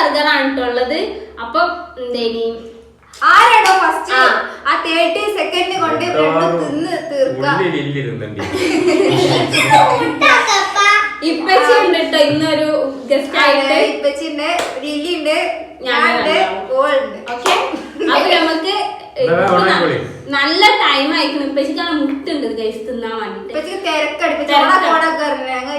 ബർഗറാണ് കേട്ടുള്ളത്. അപ്പൊ എന്തേനി ആരാണോ ഫസ്റ്റ് ആ 30 സെക്കൻഡ് കൊണ്ട് തിന്ന് തീർക്കാം. ഇപ്പച്ചി ഉണ്ട് കേട്ടോ ഇന്നൊരു ഗസ്റ്റ് ആയിട്ട്. ഇപ്പച്ചിന്റെ ലില്ലിണ്ട്, ഞാനുണ്ട്, ഓളുണ്ട്. ഓക്കെ, അപ്പൊ നമുക്ക് നല്ല ടൈം ആയിരിക്കണം. ഇപ്പച്ചിക്കാണ് മുട്ടുണ്ട് ഗൈസ് തിന്നാൻ വേണ്ടിട്ട്. ഇപ്പച്ചിക്ക് തിരക്കടിപ്പിച്ച്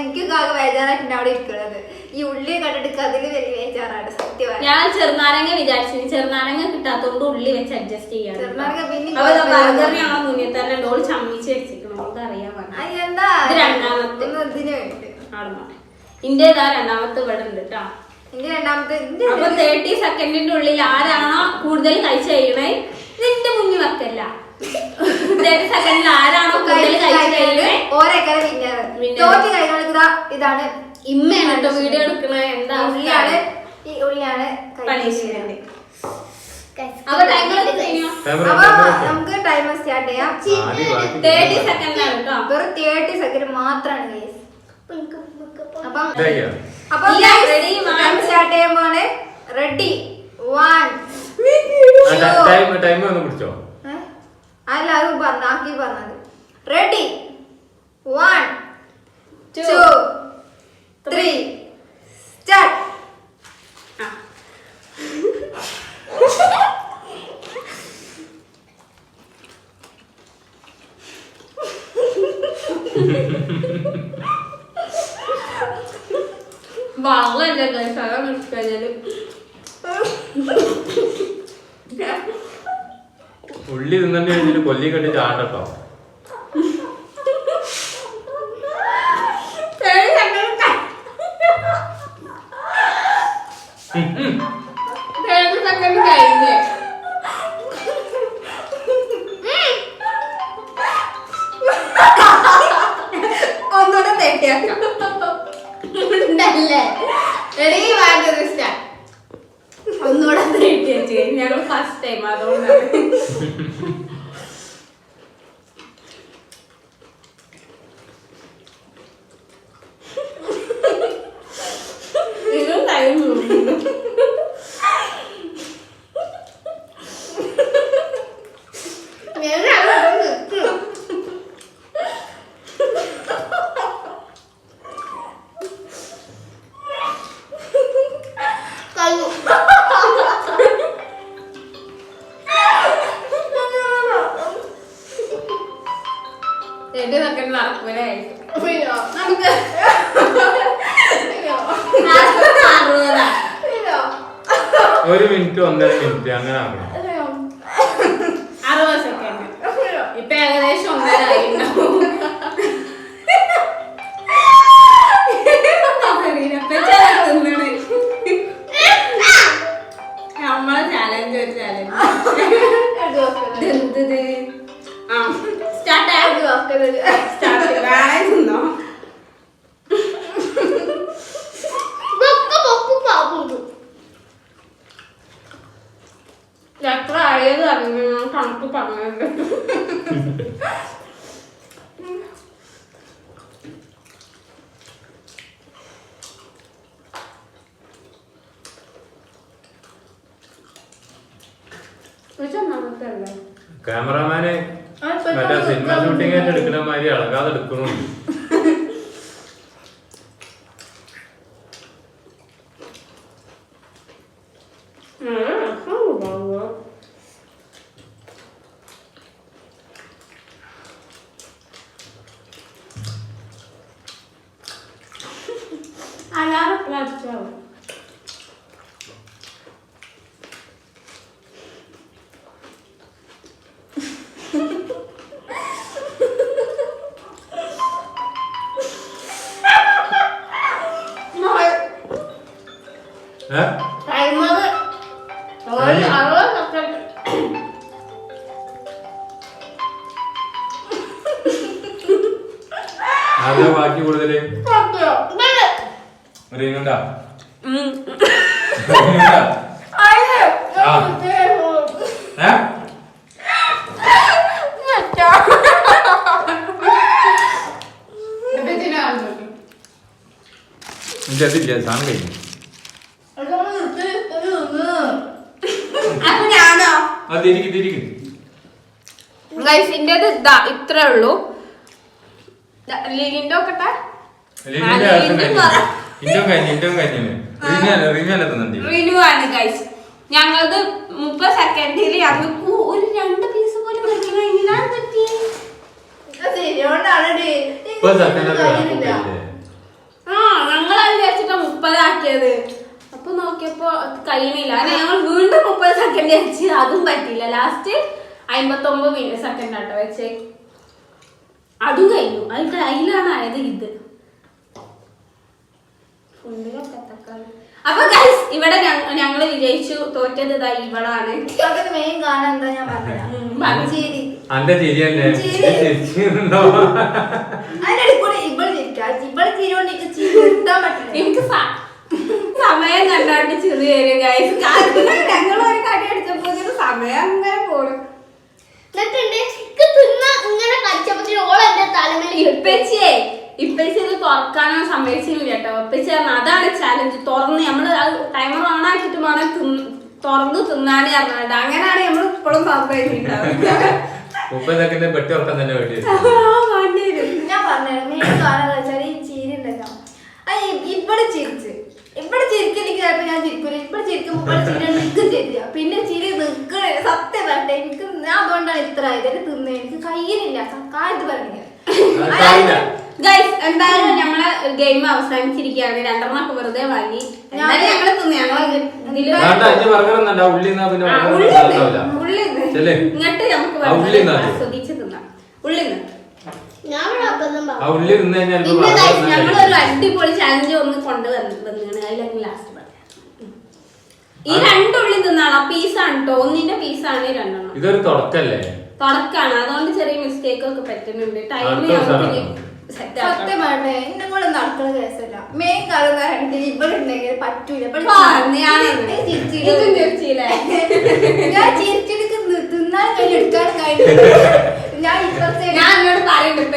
എനിക്ക് ബേജാറായിട്ടുണ്ട് അവിടെ ഇരിക്കണത്. ഈ ഉള്ളി കണ്ടിട്ട് അതില് വലിയ ബേജാറാണ് സത്യമാണ്. ഞാൻ ചെറുനാരങ്ങ വിചാരിച്ചു, ചെറുനാരങ്ങ കിട്ടാത്തോണ്ട് ഉള്ളി വെച്ച് അഡ്ജസ്റ്റ് ചെയ്യാണ്. ചെറുനാരങ്ങ പിന്നെ ബർഗർ ഞങ്ങളെ മുന്നിൽ തന്നെ ഡോള് ചമ്മിച്ച് വെച്ചിരിക്കണം. നമുക്ക് അറിയാൻ എന്താ രണ്ടാമത്തെ ഇതിന് വേണ്ടിട്ട് ഇന്ത്യതാ രണ്ടാമത്തെ ഇവിടെ ഉണ്ട് കേട്ടോ. എന്റെ രണ്ടാമത്തെ അപ്പൊ 30 സെക്കൻഡിന്റെ ഉള്ളിൽ ആരാണോ കൂടുതൽ കഴിച്ചു കഴിയണേ നിന്റെ മുന്നിൽ വെക്കല്ല. 30 സെക്കൻഡിൽ ആരാണോ കൂടുതൽ കഴിച്ചു കഴിയണേ ഓരോക്കാരെ തോറ്റി കഴിക്കുന്ന ഇതാണ്. ഇമ്മയാണ് കേട്ടോ വീഡിയോ എടുക്കണ. എന്താ ഉള്ളിയാണ്, ഈ ഉള്ളിയാണ് പണിഷ്മെന്റ്. അപ്പൊ നമുക്ക് ടൈമർ സ്റ്റാർട്ട് ചെയ്യാം. 30 സെക്കൻഡിലാണ് കേട്ടോ. വെറും 30 സെക്കൻഡ് മാത്രമാണ്. അപ്പൊ സ്റ്റാർട്ട് ചെയ്യുമ്പോണ് റെഡി 1 അല്ല അത് ആക്കി പറഞ്ഞത്. Ready 1 2 3 start. വളരെ കഴിഞ്ഞാല് ഉള്ളി തിന്നേണ്ടി കഴിഞ്ഞിട്ട് കൊല്ലി കെട്ടി ചാടട്ടോ. കഴിഞ്ഞ് ഒന്നുകൂടെ തേട്ടിയാക്കാം. ഒന്നുകൂടെ ഞങ്ങൾ ഫസ്റ്റ് ടൈം അതുകൊണ്ടാണ്. ഇതും ടൈം ഒരു മിനിറ്റ് 1.5 മിനിറ്റ് അങ്ങനെ ആക്കണം. 60 സെക്കൻഡ്. ഇപ്പൊ ഏകദേശം 1.5 ആയിട്ടുണ്ടാവും. നമ്മളെ ചാലഞ്ച് ഒരു ചാലഞ്ച്. സ്റ്റാർട്ട് തിന്നോ. എത്ര ആയത് അറിഞ്ഞു കണക്ക് പറഞ്ഞത്. ക്യാമറമാന് മറ്റേ സിനിമ ഷൂട്ടിംഗ് ആയിട്ട് എടുക്കുന്ന മാതിരി അളകാതെ എടുക്കണുണ്ട്. ബാക്കി കൂടുതല് അതില്ല സാധനം കഴിഞ്ഞു. ഗൈസ് ഇന്റേത് ഇതാ ഇത്രേ ഉള്ളൂ. ലിലിന്റെ നോക്കട്ടെ. റിനു ആണ് ഗൈസ്. ഞങ്ങളത് 30 സെക്കൻഡിൽ ഞങ്ങൾക്ക് ഒരു 2 പീസ് പോലും ഞങ്ങളത് വിചാരിച്ചിട്ടാ 30 ആക്കിയത്. അപ്പൊ നോക്കിയപ്പോ കഴിയണില്ല. ഞങ്ങൾ വീണ്ടും 30 സെക്കൻഡ് വെച്ച് അതും പറ്റില്ല. ലാസ്റ്റ് 59 സെക്കൻഡ് ആട്ടോ വെച്ചേ. അതും കഴിഞ്ഞു. അതിലാണ് ആയത് ഇത്. അപ്പൊ ഗൈസ് ഇവിടെ ഞങ്ങള് വിജയിച്ചു. തോറ്റത് ഇതാ ഇവളാണ്. മെയിൻ കാണാൻ എന്താ ഞാൻ പറഞ്ഞത് എനിക്ക് സമയം കണ്ടാണ്ട് ചിരി വരും ഗൈസ്. ഞങ്ങൾ ഒരു കടി അടിച്ചപ്പോ സമയം അങ്ങനെ പോണു. ഇപ്പച്ചി ഇത് തുറക്കാനോ സമ്മതിച്ചില്ല കേട്ടോ. ഇപ്പച്ചി അതാണ് ചാലഞ്ച്. തുറന്ന് നമ്മള് ടൈമർ ഓൺ ആക്കിട്ട് വേണം തുറന്ന് തിന്നാന് പറഞ്ഞത്. അങ്ങനെയാണ് നമ്മൾ ഇപ്പോഴും സംഭവിച്ചിട്ടുണ്ടാവുക. ഞാൻ പറഞ്ഞു ഈ ചീരി ഉണ്ടല്ലോ ഇവിടെ ചിരിച്ച് ഇവിടെ ചിരിക്കലിക്ക് ചിലപ്പോ ഞാൻ ചിരിക്കൂല. ഇവിടെ ചിരിക്കുമ്പോ ചിരിക്കും ചിരിക്കുക. പിന്നെ ചിരി നിൽക്കണേ സത്യം പറഞ്ഞെ. എനിക്ക് ഞാൻ അതുകൊണ്ടാണ് ഇത്ര ആയത്. തിന്നേ എനിക്ക് കയ്യിലില്ല കാലത്ത് പറഞ്ഞു. ഗൈസ് എന്തായാലും നമ്മളെ ഗെയിം അവസാനിച്ചിരിക്കുകയാണ്. 2 എണ്ണം വെറുതെ വാങ്ങി. ഞങ്ങള് ഇങ്ങോട്ട് നമുക്ക് ആസ്വദിച്ച് തിന്നാം. ഉള്ളിന്ന് ഞങ്ങളൊരു അടിപൊളി ചാലഞ്ച് ഒന്ന് കൊണ്ടുവന്നിങ്ങനെ അതിലേക്ക് ലാസ്റ്റ് പറയാം. ഈ 2 ഉള്ളി തിന്നാണോ? പീസാണ് കേട്ടോ. ഒന്നിന്റെ പീസാണ് ഈ 2 എണ്ണം. ഇതൊരു തുടക്കല്ലേ? തുടക്കാണ്. അതുകൊണ്ട് ചെറിയ മിസ്റ്റേക്ക് ഒക്കെ പറ്റുന്നുണ്ട്. ടൈം സത്യം പറഞ്ഞേ നിങ്ങൾ നടക്കുന്ന കേസല്ല. മെയിൻ കാരണം ഇവിടെ ഉണ്ടെങ്കിൽ പറ്റൂല. ഞാൻ ചിരിച്ചെടുക്ക് തിന്നാൻ കഴിഞ്ഞ് എടുക്കാൻ കഴിഞ്ഞു. ഞാൻ എന്നോട് പറയുന്നുണ്ട്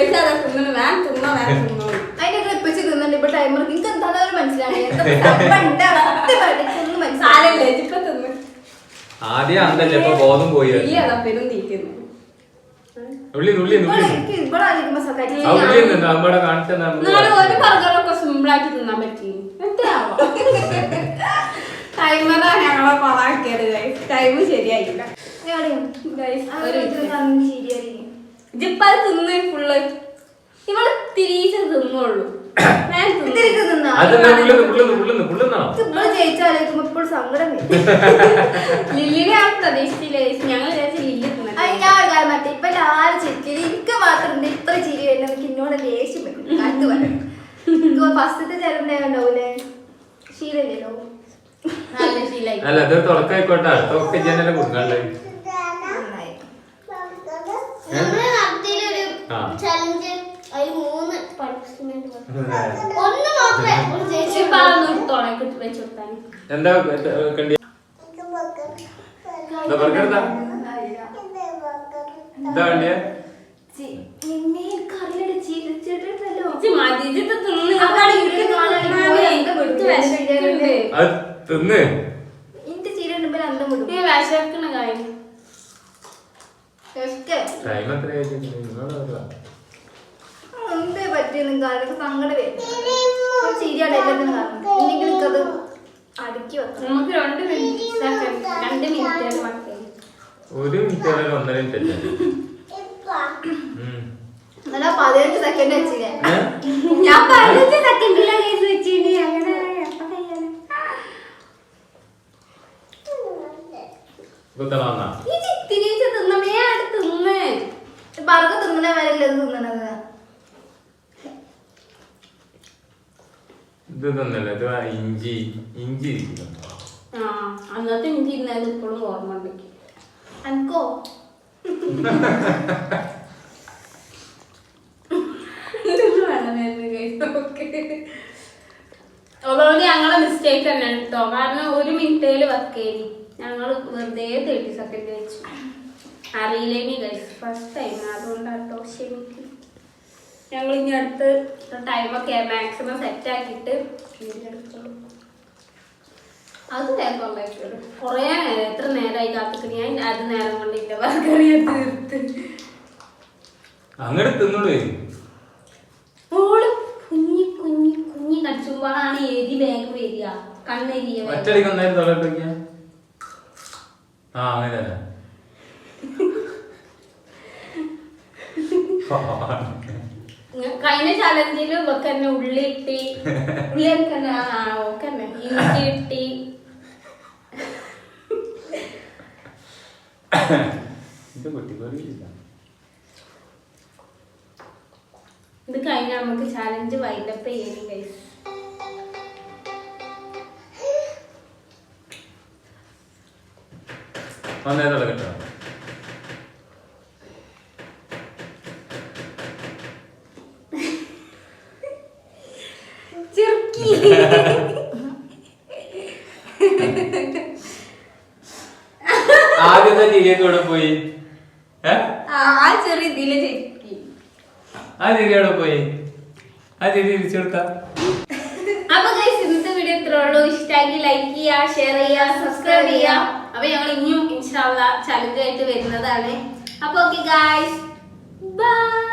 അതിന്റെ ഇപ്പച്ച് തിന്നുണ്ട്. ഇപ്പൊ ടൈമർ നിങ്ങൾക്ക് എന്താണെന്ന് മനസ്സിലായി. ആദ്യം അന്തല്ലേ ഇപ്പൊ ബോധം പോയി. പെരും തീറ്റുന്നു. ഒരു ബർഗറൊക്കെ സിമ്പിൾ ആയിട്ട് തിന്നാൻ പറ്റി. ടൈമറാ ഞങ്ങളെ കൊളാക്കിയത്. ടൈം ശരിയായില്ല. ഇതിപ്പോ അത് തിന്ന് ഫുള്ള് ഇവള് തിരിച്ച് തിന്നുള്ളൂ. ലില്ലിനെ ആ പ്രതീക്ഷിച്ചില്ല. ഞങ്ങൾ ലില്ലി ഇപ്പൊ ആര് ചിരിക്കല് എനിക്ക് മാത്രം ഇത്ര ചിരി വരുന്നത്. എനിക്ക് ഇന്നോട് ദേഷ്യം വരും. കണ്ടു പറയാം ഫസ്റ്റത്തെ ചേരണ്ടേ ഉണ്ടാവൂലേ? ശീലല്ലോ എന്താ പറ്റിയൊന്നും കാരണം സങ്കടം വരും. ശരിയാണ് എല്ലാത്തിനും കാരണം. ഇല്ലെങ്കിൽ അത് അടുക്കി വെക്കാം. നമുക്ക് 2 minute 2 minute 1 minute 1.5 minute 15 second വെച്ചില്ലേ? ഞാൻ 15 സെക്കൻഡിലാണ് വെച്ചിട്ട് അങ്ങനെ ബർഗർ തിന്നണ വരല്ലേ തിന്നണത്? ഇത് തന്നല്ലേ ഇത് ഇഞ്ചി അന്നത്തെ ഇഞ്ചി ഇന്നത് ഇപ്പോഴും ഓർമ്മ ഉണ്ടെങ്കിൽ അനക്കോ അതുകൊണ്ട് ഞങ്ങളെ മിസ്റ്റേക്ക് തന്നെ കേട്ടോ. കാരണം 1 മിനിറ്റേല് വെക്കേരി ഞങ്ങൾ വെറുതെ 30 സെക്കൻഡ് വെച്ചു. അറിയില്ലേനി ഗൈസ് ഫസ്റ്റ് ടൈം. അതുകൊണ്ടാട്ടോ ക്ഷമിക്കും. ഞങ്ങൾ ഇനി അടുത്ത് ടൈമൊക്കെ മാക്സിമം സെറ്റ് ആക്കിയിട്ട് എടുത്തോളൂ. അത് കൊറേ നേരം എത്ര നേരമായി കാത്തിക്കണി ഞാൻ അത് നേരം കൊണ്ടില്ല വർക്കറിയ തീർത്ത് അങ്ങനെ തിന്നോളൂ. ഓള് കുഞ്ഞി കുഞ്ഞി കുഞ്ഞി കടിച്ചുമ്പോഴാണ് എരി ബാഗ് വരിക കണ്ണെരിയ ഒറ്റടിക്ക് ഒന്നായിരുന്നു തൊള്ളയിട്ടൊക്കെ. ആ അങ്ങനെ തന്നെ. കഴിഞ്ഞ ചലഞ്ചില് ഇവക്കന്നെ ഉള്ളിട്ടി ഉള്ളിന്നെ ഓക്കന്നെ ഇഞ്ചി ഇട്ടി ഇത് കഴിഞ്ഞ നമുക്ക് ചലഞ്ച് വൈൻഡപ്പ് ചെയ്യണം ഗൈസ്. കേട്ടോ ആദ്യത്തെ ചിരിയൊക്കെ പോയി. ആ ചെറിയ ഇതില് ചെറുക്കി ആ ചിരി എവിടെ പോയി? ആ ചിരി തിരിച്ചു കൊടുത്താ. അപ്പൊ ഗൈസ് ഇന്നത്തെ വീഡിയോ ഇത്രേ ഉള്ളൂ. ഇഷ്ടമെങ്കിൽ ലൈക്ക് ചെയ്യുക, ഷെയർ ചെയ്യുക, സബ്സ്ക്രൈബ് ചെയ്യുക. അപ്പൊ ഞങ്ങൾ ഇനിയും ഇൻഷാ അല്ലാഹ് ചലഞ്ച് ആയിട്ട് വരുന്നതാണ്. അപ്പൊ ഓക്കെ ഗൈസ്, ബൈ.